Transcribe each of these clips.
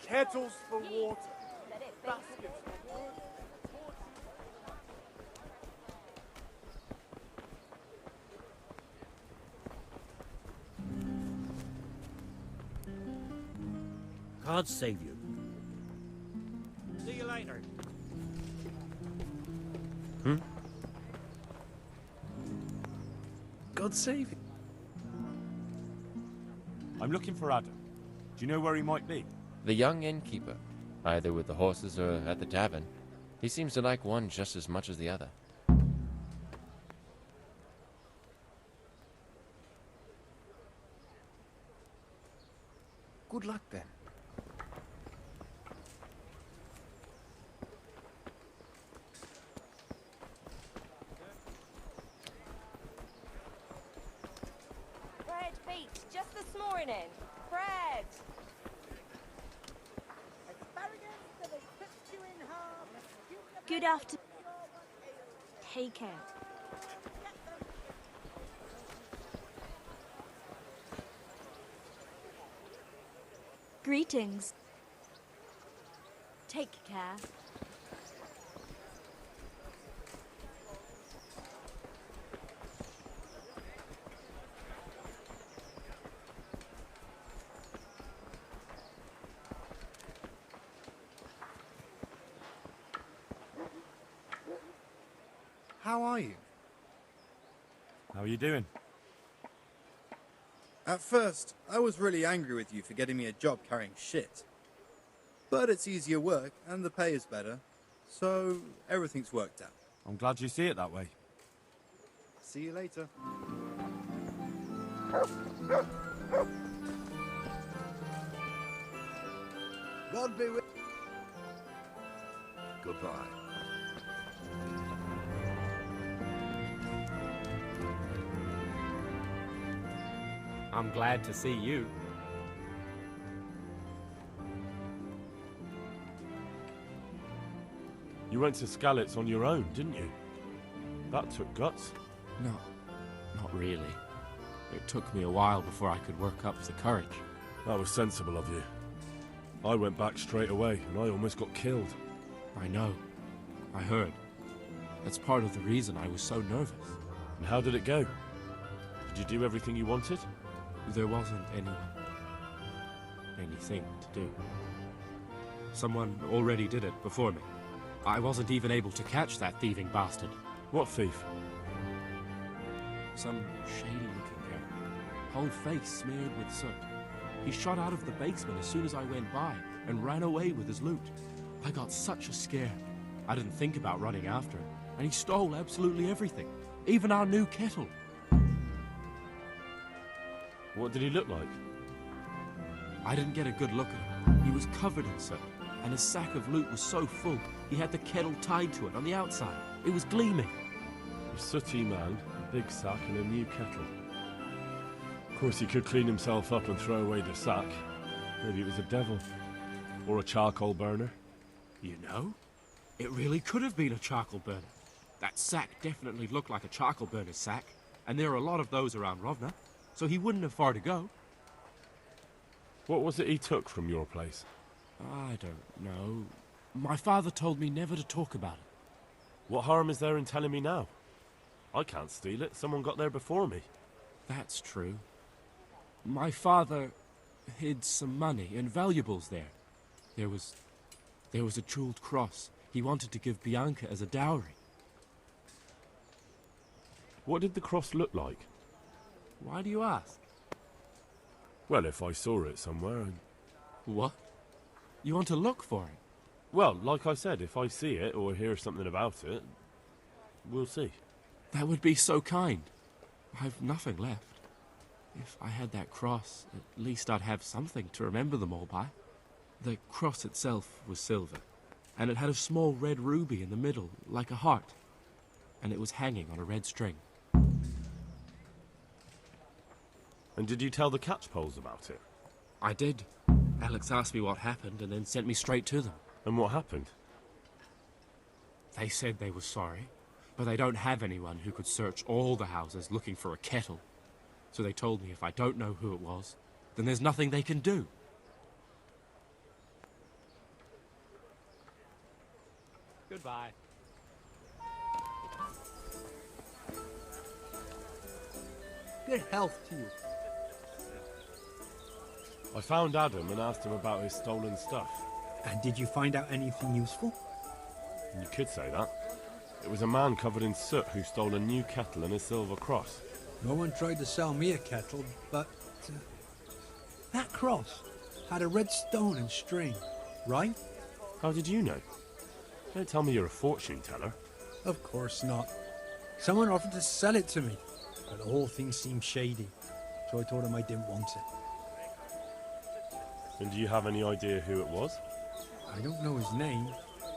Kettles for water. Baskets for wood. God save you. See you later. God save you. I'm looking for Adam. Do you know where he might be? The young innkeeper, either with the horses or at the tavern. He seems to like one just as much as the other. Good luck then. Bread baked just this morning. Bread. Good afternoon. Take care. Greetings. Take care. How are you? How are you doing? At first, I was really angry with you for getting me a job carrying shit. But it's easier work, and the pay is better, so everything's worked out. I'm glad you see it that way. See you later. God be with you. Goodbye. I'm glad to see you. You went to Skalitz on your own, didn't you? That took guts. No, not really. It took me a while before I could work up the courage. That was sensible of you. I went back straight away, and I almost got killed. I know. I heard. That's part of the reason I was so nervous. And how did it go? Did you do everything you wanted? There wasn't anything to do. Someone already did it before me. I wasn't even able to catch that thieving bastard. What thief? Some shady-looking guy. Whole face smeared with soot. He shot out of the basement as soon as I went by and ran away with his loot. I got such a scare. I didn't think about running after him, and he stole absolutely everything, even our new kettle. What did he look like? I didn't get a good look at him. He was covered in soot, and his sack of loot was so full, he had the kettle tied to it on the outside. It was gleaming. A sooty man, a big sack and a new kettle. Of course he could clean himself up and throw away the sack. Maybe it was a devil. Or a charcoal burner. You know, it really could have been a charcoal burner. That sack definitely looked like a charcoal burner's sack, and there are a lot of those around Rovna, so he wouldn't have far to go. What was it he took from your place? I don't know. My father told me never to talk about it. What harm is there in telling me now? I can't steal it. Someone got there before me. That's true. My father hid some money and valuables there. There was a jeweled cross he wanted to give Bianca as a dowry. What did the cross look like? Why do you ask? Well, if I saw it somewhere... What? You want to look for it? Well, like I said, if I see it or hear something about it, we'll see. That would be so kind. I've nothing left. If I had that cross, at least I'd have something to remember them all by. The cross itself was silver, and it had a small red ruby in the middle, like a heart, and it was hanging on a red string. And did you tell the catchpoles about it? I did. Alex asked me what happened and then sent me straight to them. And what happened? They said they were sorry, but they don't have anyone who could search all the houses looking for a kettle. So they told me if I don't know who it was, then there's nothing they can do. Goodbye. Good health to you. I found Adam and asked him about his stolen stuff. And did you find out anything useful? You could say that. It was a man covered in soot who stole a new kettle and a silver cross. No one tried to sell me a kettle, but that cross had a red stone and string, right? How did you know? Don't tell me you're a fortune teller. Of course not. Someone offered to sell it to me, but the whole thing seemed shady, so I told him I didn't want it. And do you have any idea who it was? I don't know his name,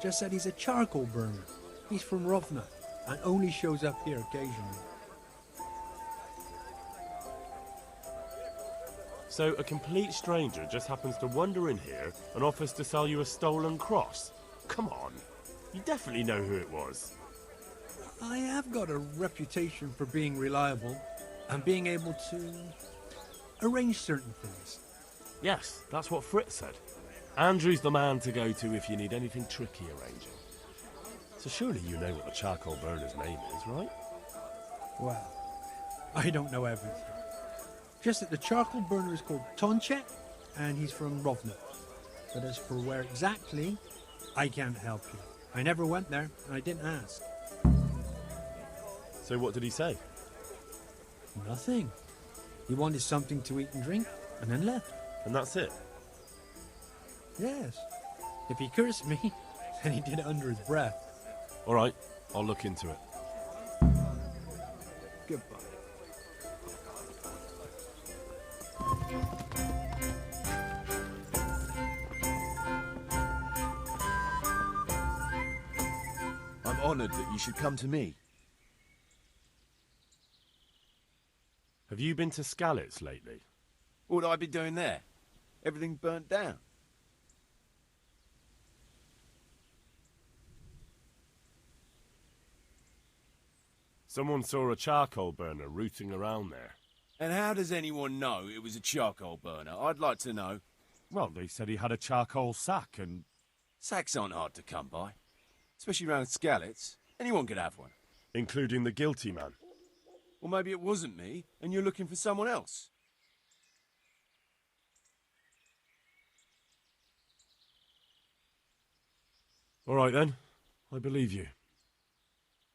just said he's a charcoal burner. He's from Rovna, and only shows up here occasionally. So a complete stranger just happens to wander in here and offers to sell you a stolen cross? Come on, you definitely know who it was. I have got a reputation for being reliable and being able to arrange certain things. Yes, that's what Fritz said. Andrew's the man to go to if you need anything tricky arranging. So surely you know what the charcoal burner's name is, right? Well, I don't know everything. Just that the charcoal burner is called Tonchek, and he's from Rovna. But as for where exactly, I can't help you. I never went there, and I didn't ask. So what did he say? Nothing. He wanted something to eat and drink, and then left. And that's it? Yes. If he cursed me, then he did it under his breath. All right, I'll look into it. Goodbye. I'm honoured that you should come to me. Have you been to Skalitz lately? What would I be doing there? Everything burnt down. Someone saw a charcoal burner rooting around there. And how does anyone know it was a charcoal burner? I'd like to know. Well, they said he had a charcoal sack and... Sacks aren't hard to come by. Especially around Skalitz. Anyone could have one. Including the guilty man. Or maybe it wasn't me, and you're looking for someone else. All right, then. I believe you.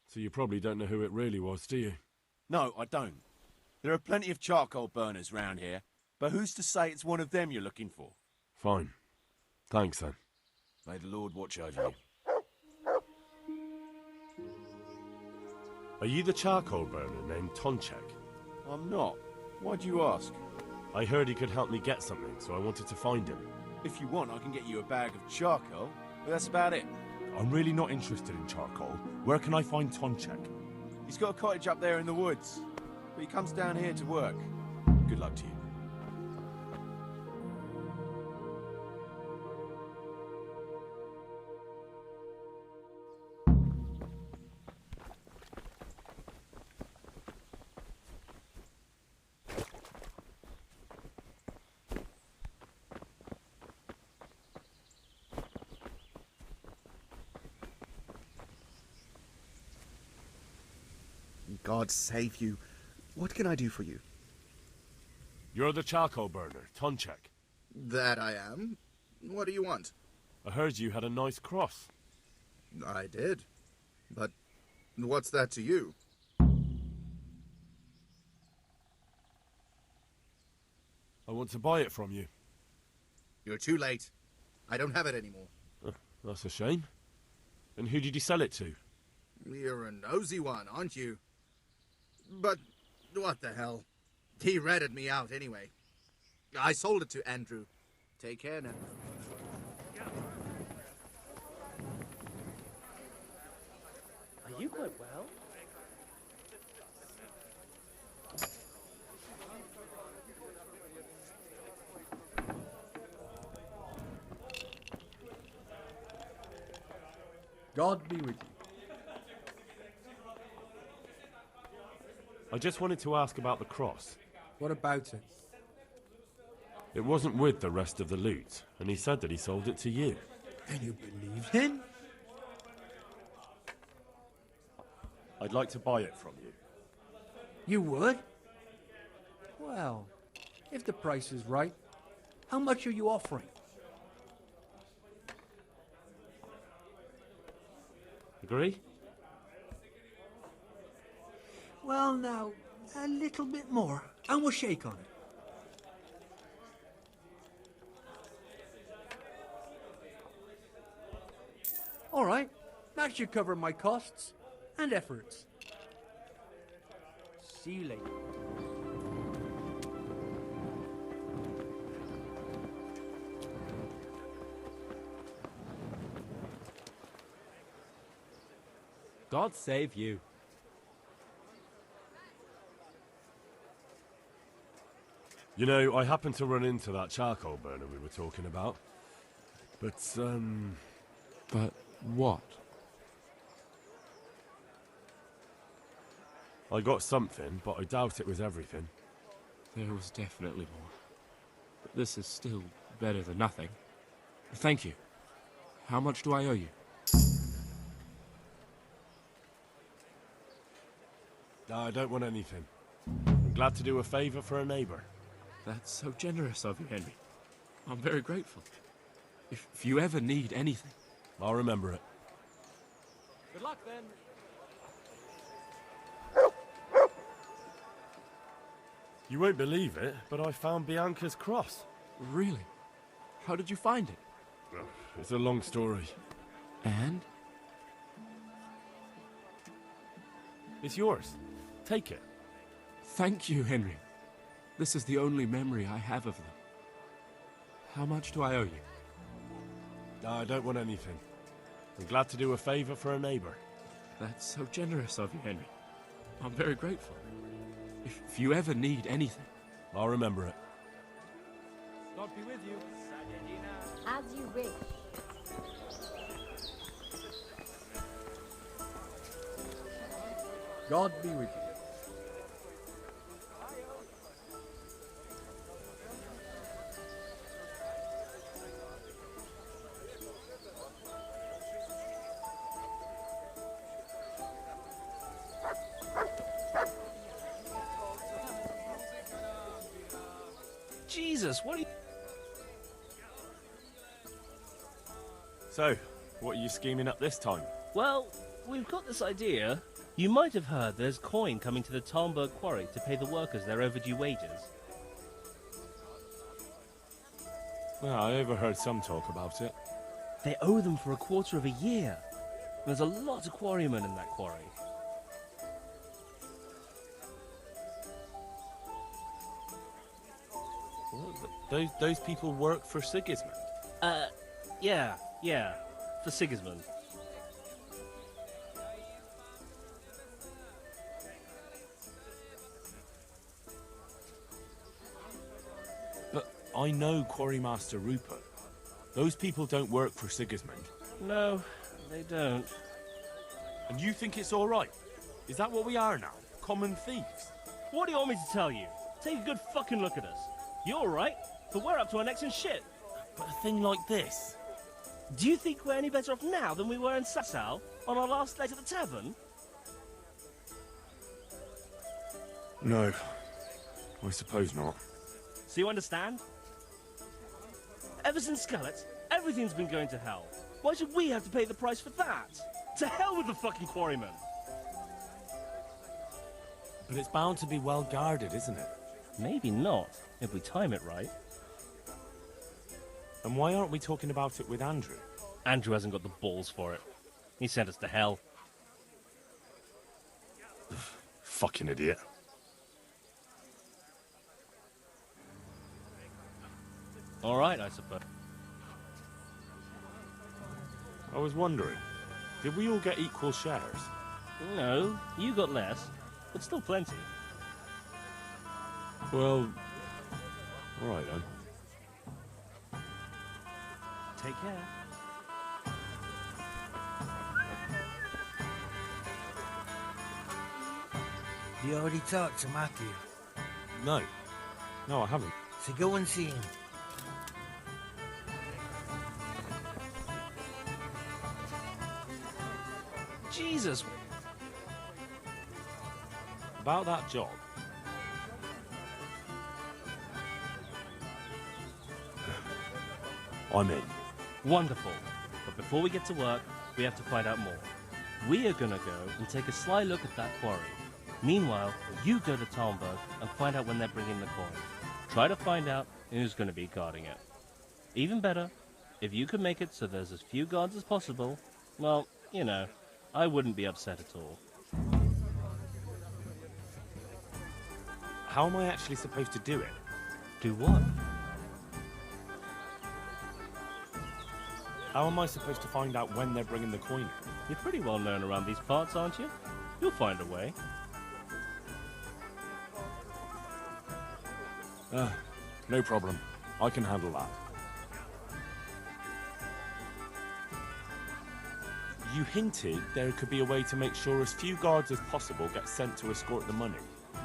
So you probably don't know who it really was, do you? No, I don't. There are plenty of charcoal burners round here, but who's to say it's one of them you're looking for? Fine. Thanks, then. May the Lord watch over you. Are you the charcoal burner named Tonchek? I'm not. Why'd you ask? I heard he could help me get something, so I wanted to find him. If you want, I can get you a bag of charcoal, but that's about it. I'm really not interested in charcoal. Where can I find Tonchek? He's got a cottage up there in the woods, but he comes down here to work. Good luck to you. God save you. What can I do for you? You're the charcoal burner, Tonchek. That I am. What do you want? I heard you had a nice cross. I did. But what's that to you? I want to buy it from you. You're too late. I don't have it anymore. That's a shame. And who did you sell it to? You're a nosy one, aren't you? But what the hell? He ratted me out anyway. I sold it to Andrew. Take care now. Are you quite well? God be with you. I just wanted to ask about the cross. What about it? It wasn't with the rest of the loot, and he said that he sold it to you. And you believed him? I'd like to buy it from you. You would? Well, if the price is right, how much are you offering? Agree? Well, now, a little bit more, and we'll shake on it. All right, that should cover my costs and efforts. See you later. God save you. You know, I happened to run into that charcoal burner we were talking about. But what? I got something, but I doubt it was everything. There was definitely more. But this is still better than nothing. Thank you. How much do I owe you? I don't want anything. I'm glad to do a favour for a neighbour. That's so generous of you, Henry. I'm very grateful. If you ever need anything... I'll remember it. Good luck, then. You won't believe it, but I found Bianca's cross. Really? How did you find it? It's a long story. And? It's yours. Take it. Thank you, Henry. This is the only memory I have of them. How much do I owe you? I don't want anything. I'm glad to do a favour for a neighbour. That's so generous of you, Henry. I'm very grateful. If you ever need anything... I'll remember it. God be with you. As you wish. God be with you. Jesus, what are you... So, what are you scheming up this time? Well, we've got this idea. You might have heard there's coin coming to the Talmberg quarry to pay the workers their overdue wages. Well, I overheard some talk about it. They owe them for a quarter of a year. There's a lot of quarrymen in that quarry. Those people work for Sigismund? Yeah, for Sigismund. But I know Quarrymaster Rupert. Those people don't work for Sigismund. No, they don't. And you think it's all right? Is that what we are now? Common thieves? What do you want me to tell you? Take a good fucking look at us. You're all right, but we're up to our necks in shit. But a thing like this... Do you think we're any better off now than we were in Sasau on our last night at the tavern? No. I suppose not. So you understand? Ever since Skelet, everything's been going to hell. Why should we have to pay the price for that? To hell with the fucking quarrymen! But it's bound to be well guarded, isn't it? Maybe not, if we time it right. And why aren't we talking about it with Andrew? Andrew hasn't got the balls for it. He sent us to hell. Fucking idiot. All right, I suppose. I was wondering, did we all get equal shares? No, you got less, but still plenty. Well, all right then. Take care. You already talked to Matthew. No. No, I haven't. So go and see him. Jesus! about that job. I'm in. Wonderful. But before we get to work, we have to find out more. We are gonna go and take a sly look at that quarry. Meanwhile, you go to Talmberg and find out when they're bringing the coin. Try to find out who's gonna be guarding it. Even better, if you can make it so there's as few guards as possible, well, you know, I wouldn't be upset at all. How am I actually supposed to do it? Do what? How am I supposed to find out when they're bringing the coin? You're pretty well known around these parts, aren't you? You'll find a way. No problem. I can handle that. You hinted there could be a way to make sure as few guards as possible get sent to escort the money.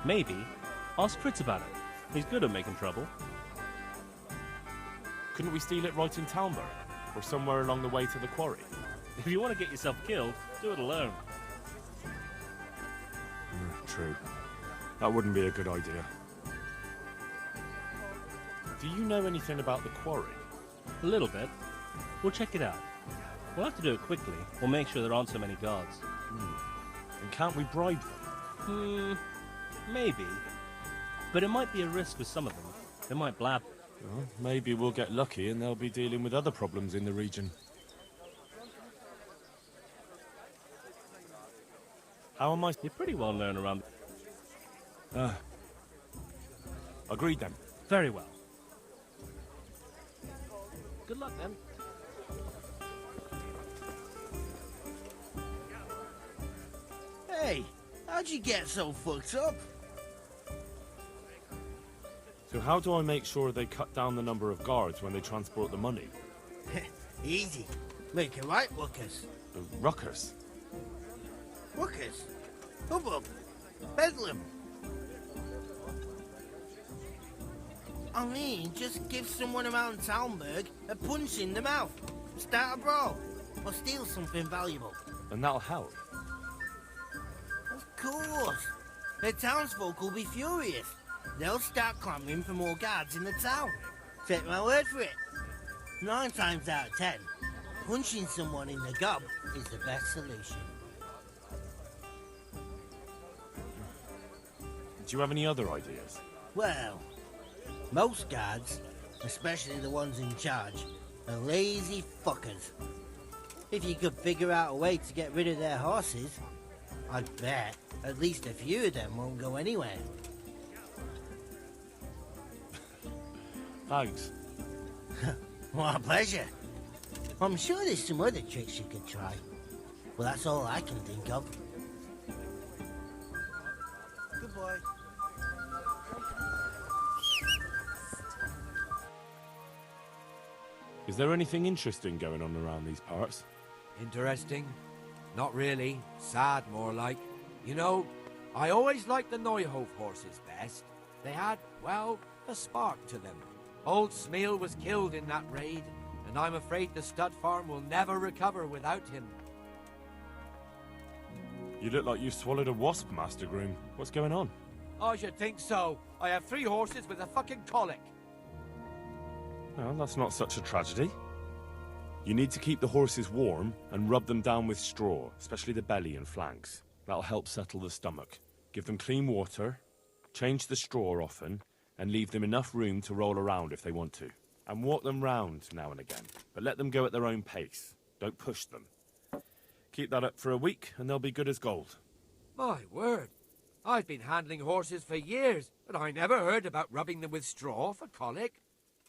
Maybe. Ask Fritz about it. He's good at making trouble. Couldn't we steal it right in Talmberg? Or somewhere along the way to the quarry? If you want to get yourself killed, do it alone. True. That wouldn't be a good idea. Do you know anything about the quarry? A little bit. We'll check it out. We'll have to do it quickly. We'll make sure there aren't so many guards. And can't we bribe them? Maybe. But it might be a risk with some of them. They might blab. Well, maybe we'll get lucky and they'll be dealing with other problems in the region. How am I? You're pretty well known around. Agreed then. Very well. Good luck then. Hey, how'd you get so fucked up? So how do I make sure they cut down the number of guards when they transport the money? Easy. Make a right ruckus. A ruckus? Ruckus? Hubbub. Bedlam. I mean, just give someone around Talmberg a punch in the mouth. Start a brawl. Or steal something valuable. And that'll help. Of course. The townsfolk will be furious. They'll start clamouring for more guards in the town. Take my word for it. 9 times out of 10, punching someone in the gob is the best solution. Do you have any other ideas? Well, most guards, especially the ones in charge, are lazy fuckers. If you could figure out a way to get rid of their horses, I'd bet at least a few of them won't go anywhere. Thanks. What a pleasure. I'm sure there's some other tricks you could try. Well, that's all I can think of. Goodbye. Is there anything interesting going on around these parts? Interesting? Not really. Sad, more like. You know, I always liked the Neuhof horses best. They had, well, a spark to them. Old Smeal was killed in that raid, and I'm afraid the stud farm will never recover without him. You look like you've swallowed a wasp, Master Groom. What's going on? I should think so. I have 3 horses with a fucking colic. Well, that's not such a tragedy. You need to keep the horses warm and rub them down with straw, especially the belly and flanks. That'll help settle the stomach. Give them clean water, change the straw often, and leave them enough room to roll around if they want to. And walk them round now and again, but let them go at their own pace. Don't push them. Keep that up for a week and they'll be good as gold. My word. I've been handling horses for years, but I never heard about rubbing them with straw for colic.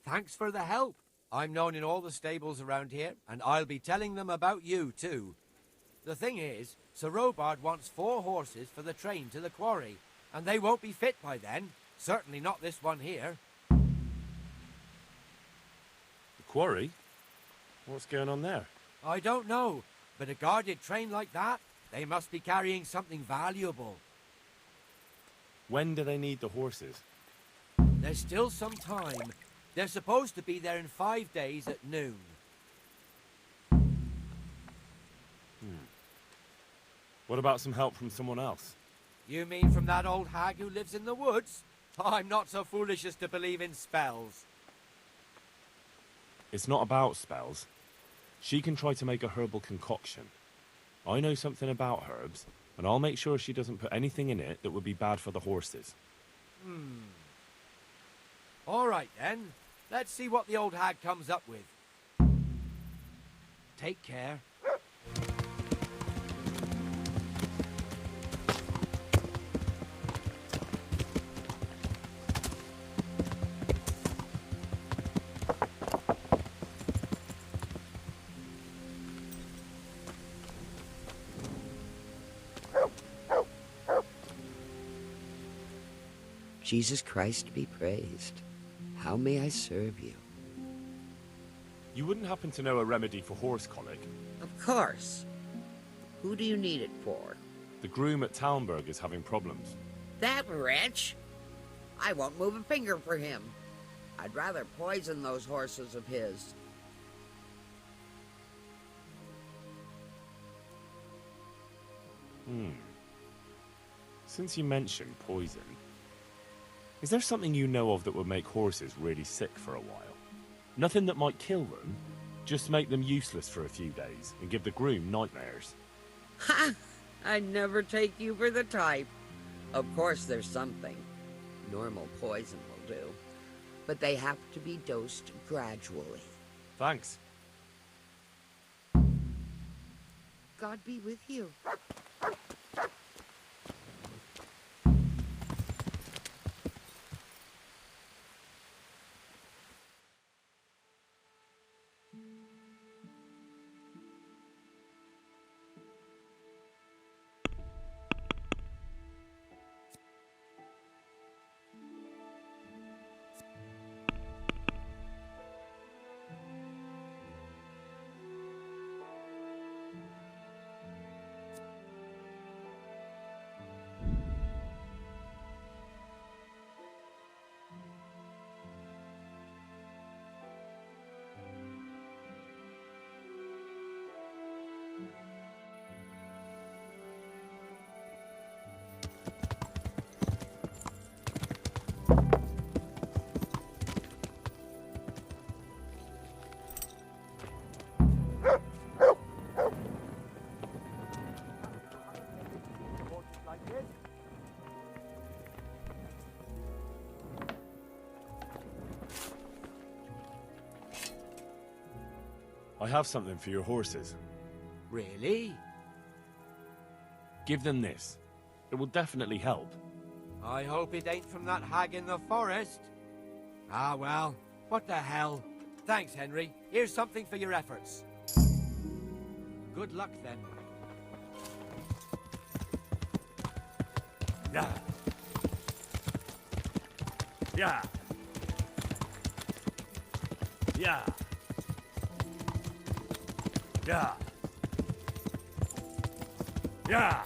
Thanks for the help. I'm known in all the stables around here, and I'll be telling them about you, too. The thing is, Sir Robard wants 4 horses for the train to the quarry, and they won't be fit by then. Certainly not this one here. The quarry? What's going on there? I don't know, but a guarded train like that, they must be carrying something valuable. When do they need the horses? There's still some time. They're supposed to be there in 5 days at noon. What about some help from someone else? You mean from that old hag who lives in the woods? I'm not so foolish as to believe in spells. It's not about spells. She can try to make a herbal concoction. I know something about herbs, and I'll make sure she doesn't put anything in it that would be bad for the horses. All right, then. Let's see what the old hag comes up with. Take care. Jesus Christ be praised. How may I serve you? You wouldn't happen to know a remedy for horse colic? Of course. Who do you need it for? The groom at Talmberg is having problems. That wretch? I won't move a finger for him. I'd rather poison those horses of his. Since you mentioned poison, is there something you know of that would make horses really sick for a while? Nothing that might kill them, just make them useless for a few days and give the groom nightmares. Ha! I'd never take you for the type. Of course there's something. Normal poison will do. But they have to be dosed gradually. Thanks. God be with you. I have something for your horses. Really? Give them this. It will definitely help. I hope it ain't from that hag in the forest. Ah, well, what the hell. Thanks, Henry. Here's something for your efforts. Good luck, then. Yeah. Yeah. Yeah. Yeah. Yeah.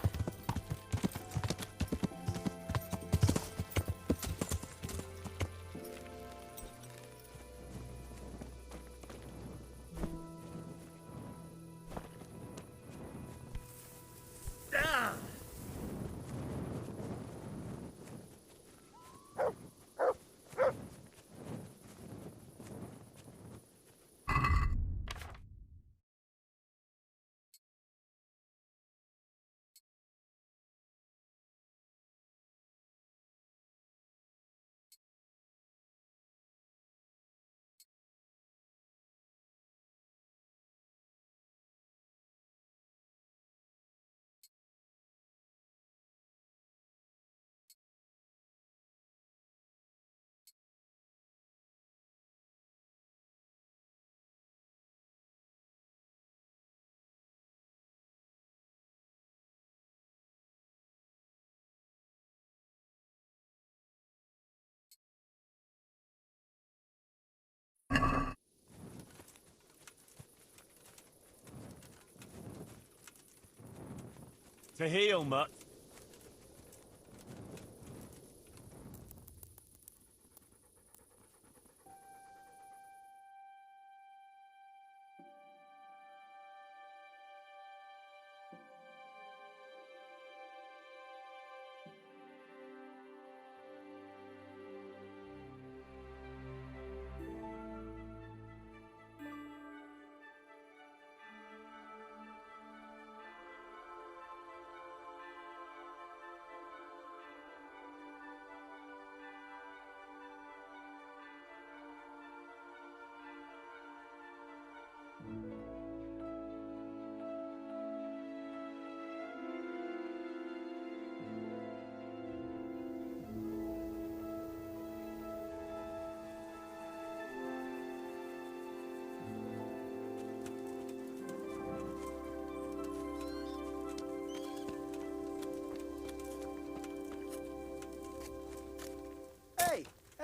To heal, Mutt.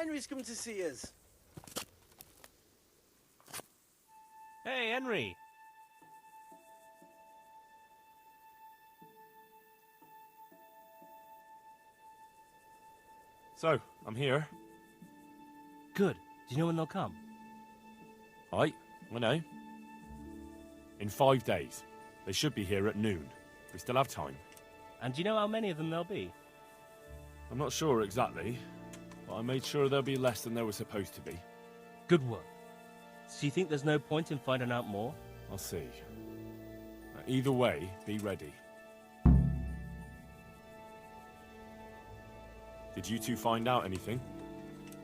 Henry's come to see us. Hey, Henry. So, I'm here. Good. Do you know when they'll come? I know. In 5 days. They should be here at noon. We still have time. And do you know how many of them there'll be? I'm not sure exactly, but I made sure there'll be less than there was supposed to be. Good work. So you think there's no point in finding out more? I'll see. Either way, be ready. Did you two find out anything?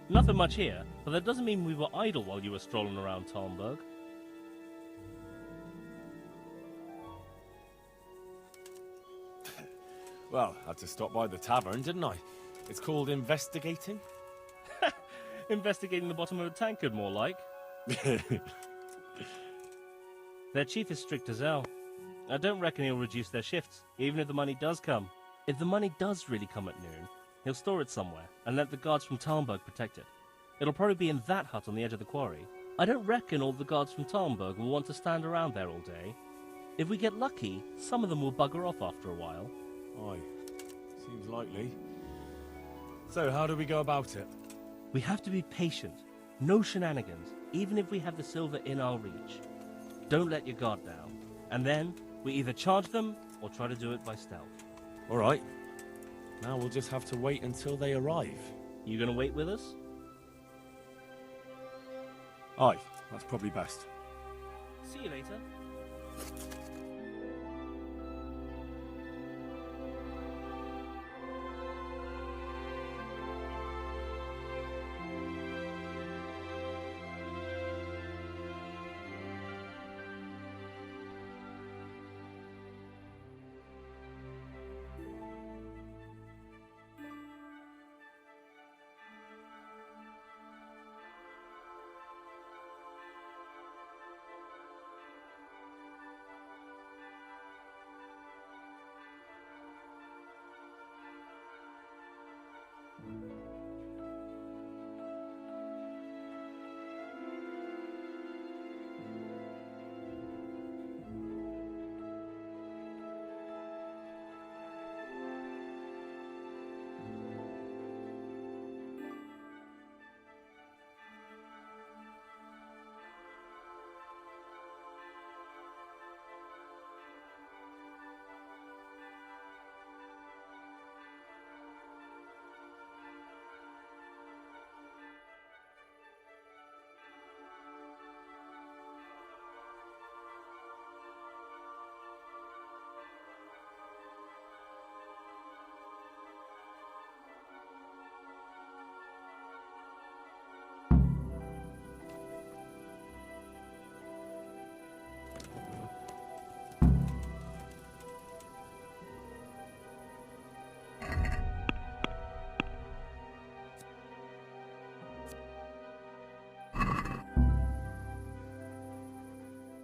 Nothing much here, but that doesn't mean we were idle while you were strolling around Talmberg. Well, I had to stop by the tavern, didn't I? It's called investigating. Investigating the bottom of a tankard, more like. Their chief is strict as hell. I don't reckon he'll reduce their shifts, even if the money does come. If the money does really come at noon, he'll store it somewhere and let the guards from Talmberg protect it. It'll probably be in that hut on the edge of the quarry. I don't reckon all the guards from Talmberg will want to stand around there all day. If we get lucky, some of them will bugger off after a while. Aye, seems likely. So, how do we go about it? We have to be patient. No shenanigans, even if we have the silver in our reach. Don't let your guard down. And then, we either charge them, or try to do it by stealth. Alright. Now we'll just have to wait until they arrive. You gonna wait with us? Aye, that's probably best. See you later.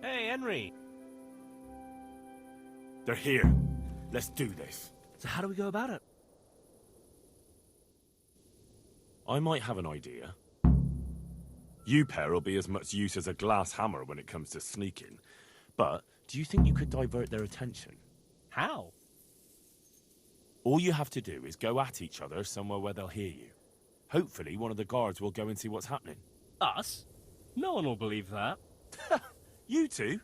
Hey, Henry! They're here. Let's do this. So how do we go about it? I might have an idea. You pair will be as much use as a glass hammer when it comes to sneaking. But do you think you could divert their attention? How? All you have to do is go at each other somewhere where they'll hear you. Hopefully one of the guards will go and see what's happening. Us? No one will believe that. You two?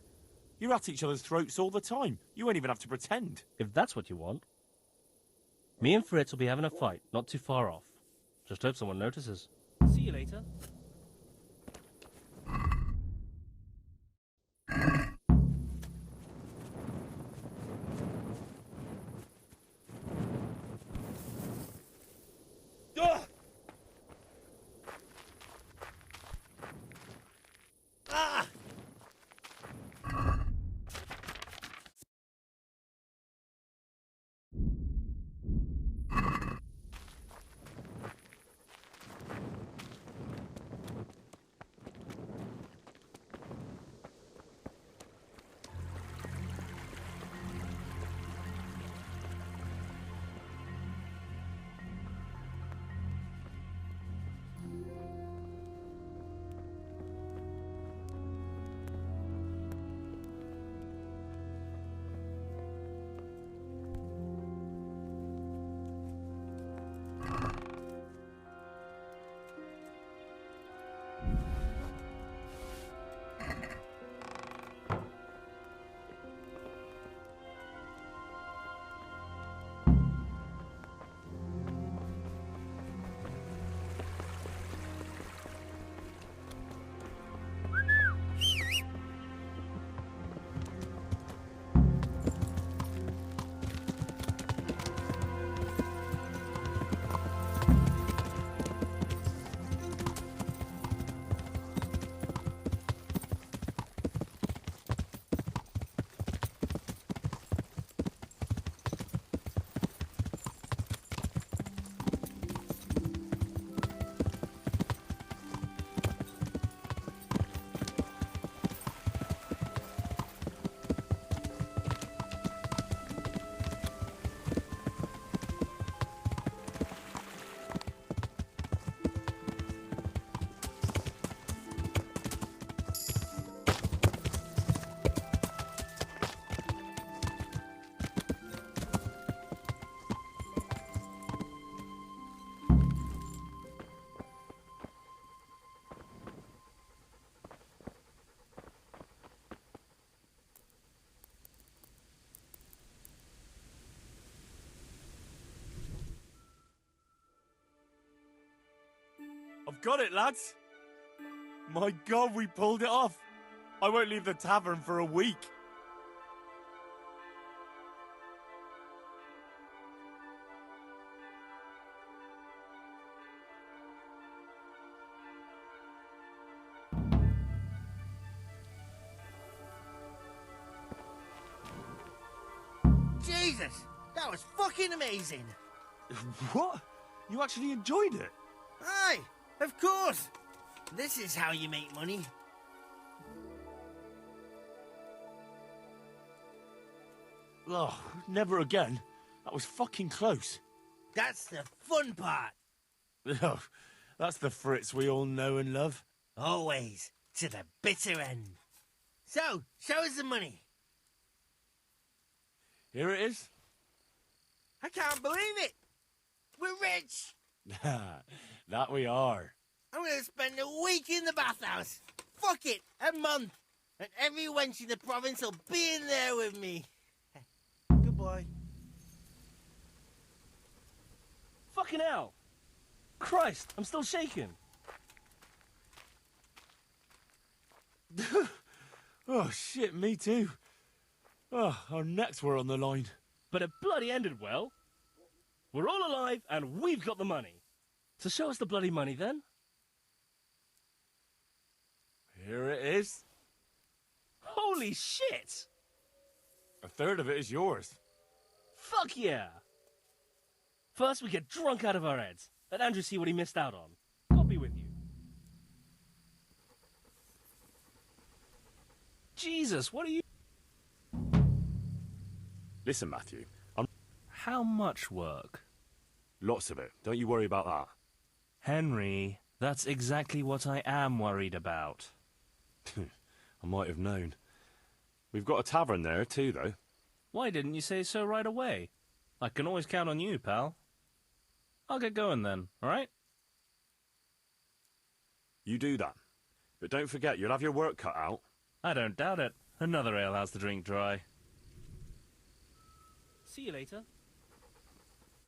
You're at each other's throats all the time. You won't even have to pretend. If that's what you want. Me and Fritz will be having a fight, not too far off. Just hope someone notices. See you later. got it, lads! My God, we pulled it off! I won't leave the tavern for a week. Jesus! That was fucking amazing! What? You actually enjoyed it? Aye, of course! This is how you make money. Oh, never again. That was fucking close. That's the fun part. Oh, that's the Fritz we all know and love. Always, to the bitter end. So, show us the money. Here it is. I can't believe it! We're rich! That we are. I'm gonna spend a week in the bathhouse. Fuck it, a month. And every wench in the province will be in there with me. Goodbye. Fucking hell! Christ, I'm still shaking. Oh, shit, me too. Oh, our necks were on the line. But it bloody ended well. We're all alive, and we've got the money. So show us the bloody money, then. Here it is. Holy shit! A third of it is yours. Fuck yeah! First, we get drunk out of our heads. Let Andrew see what he missed out on. I'll be with you. Jesus, what are you... Listen, Matthew, How much work? lots of it. Don't you worry about that. Henry, that's exactly what I am worried about. I might have known. We've got a tavern there too, though. Why didn't you say so right away? I can always count on you, pal. I'll get going then, alright? You do that. But don't forget, you'll have your work cut out. I don't doubt it. Another alehouse to drink dry. See you later.